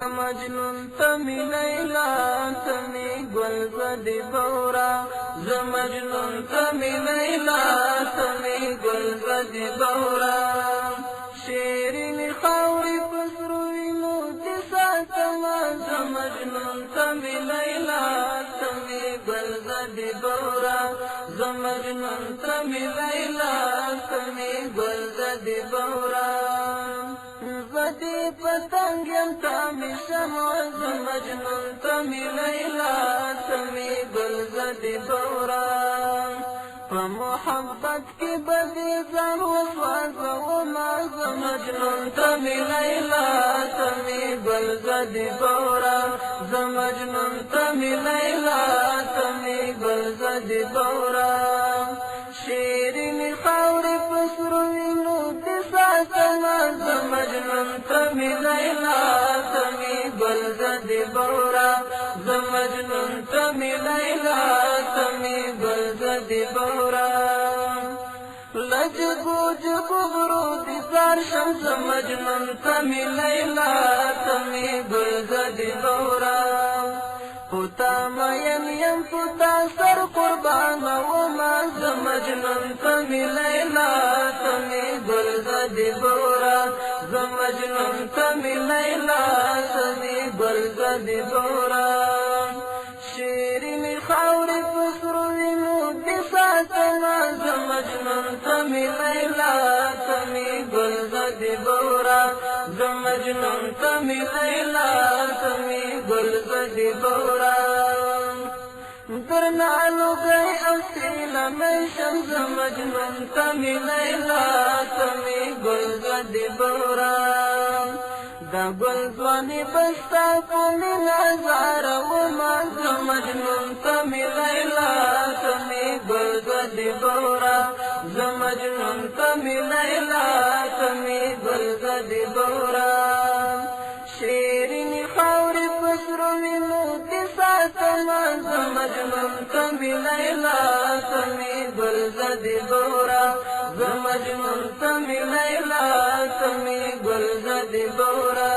مجنون تمی لیلا تمی گلزد بورا مجنون تمی لیلا تمی گلزد بورا شیرین خاوری پسروینو تسا تما مجنون تمی لیلا تمی گلزد بورا مجنون تمی لیلا تمی گلزد بورا زدی پتنگ تمی شمع مجنون تمی لیلا تمی گلزد بورا محبت کی بدی زن وسواس وما مجنون تمی لیلا تمی گلزد بورا مجنون تمی لیلا تمی گلزد بورا شیرین خاوری پسروینو تسا تما مجنون تمی لیلا تمی گلزد بورا مجنون تمی لیلا تمی گلزد بورا لجگو جگو برو دیزار شمس مجنون تمی لیلا تمی گلزد بورا پتا میم پتا سر قربان وما مجنون تمی لیلا تمی گلزد بورا مجنون تمی لیلا تمی گلزد بورا شیرین خاوری پسروینو دسا تما مجنون تمی لیلا تمی گلزد بورا مجنون تمی لیلا تمی گلزد بورا درنالو گئی اصیل میں شمس مجنون تمی لیلا تمی گلزد بورا دا گلزوانی بستا پولی نظار وما مجنون تمی لیلا تمی گلزد بورا مجنون تمی لیلا تمی گلزد بورا شیرین خاوری پسروینو تسا تما مجنون تمی لیلا تمی گلزد بورا مجنون تمی لیلا تمی گلزد بورا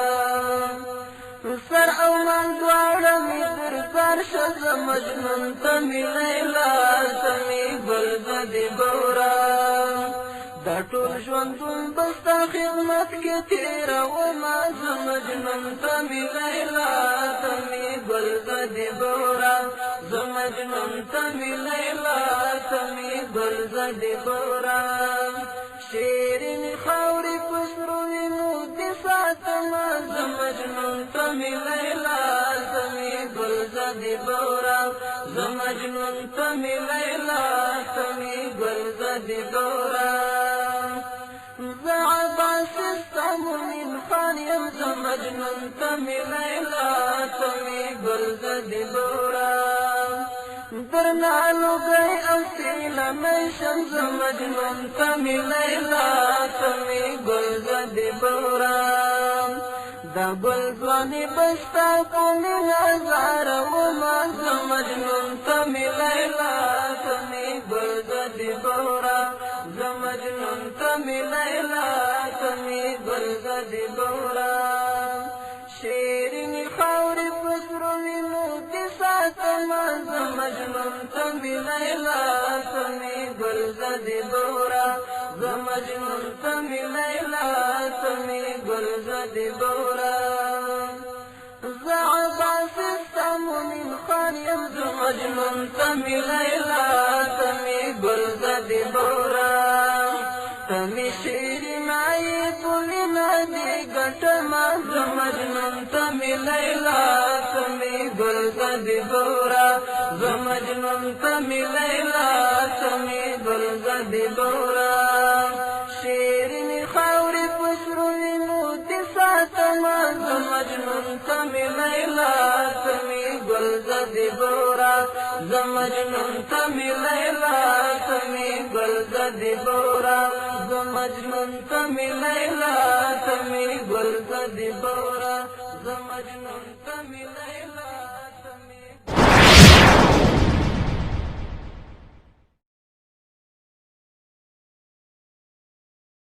سر اومان دوارا می درکار شد مجنون تمی لیلا تمی گلزد بورا دا ټول ژوندون بستا خدمت کې تیرا وما مجنون تمی لیلا تمی گلزد بورا مجنون تمی لیلا تمی گلزد بورا شیرین خاوری پسروینو دسا تما مجنون تمی لیلا تمی گلزد بورا مجنون تمی لیلا تمی گلزد بورا زعباس السمون خانیم مجنون تمی لیلا تمی گلزد بورا درنالو گئی اصیل میں شمس مجنون تمی لیلا تمی گلزد بورا دا گلزوانی بستا پولی نظار وما مجنون تمی لیلا تمی گلزد بورا مجنون تمی لیلا تمی گلزد بورا شیرین خاوری پسروینو تسا تما مجنون تمی لیلا تمی گلزد بورا مجنون تمی لیلا تمی گلزد بورا زعباس السمون خانیم مجنون تمی لیلا تمی گلزد بورا تمی شیرین آئی پولی ندی گٹما مجنون تمی لیلا تمی گلزد بورا مجنون تمی لیلا تمی گلزد بورا شیرین خاوری پسروینو تسا تما مجنون تمی لیلا تمی گلزد بورا مجنون تمی لیلا تمی گلزد بورا مجنون تمی لیلا تمی گلزد بورا مجنون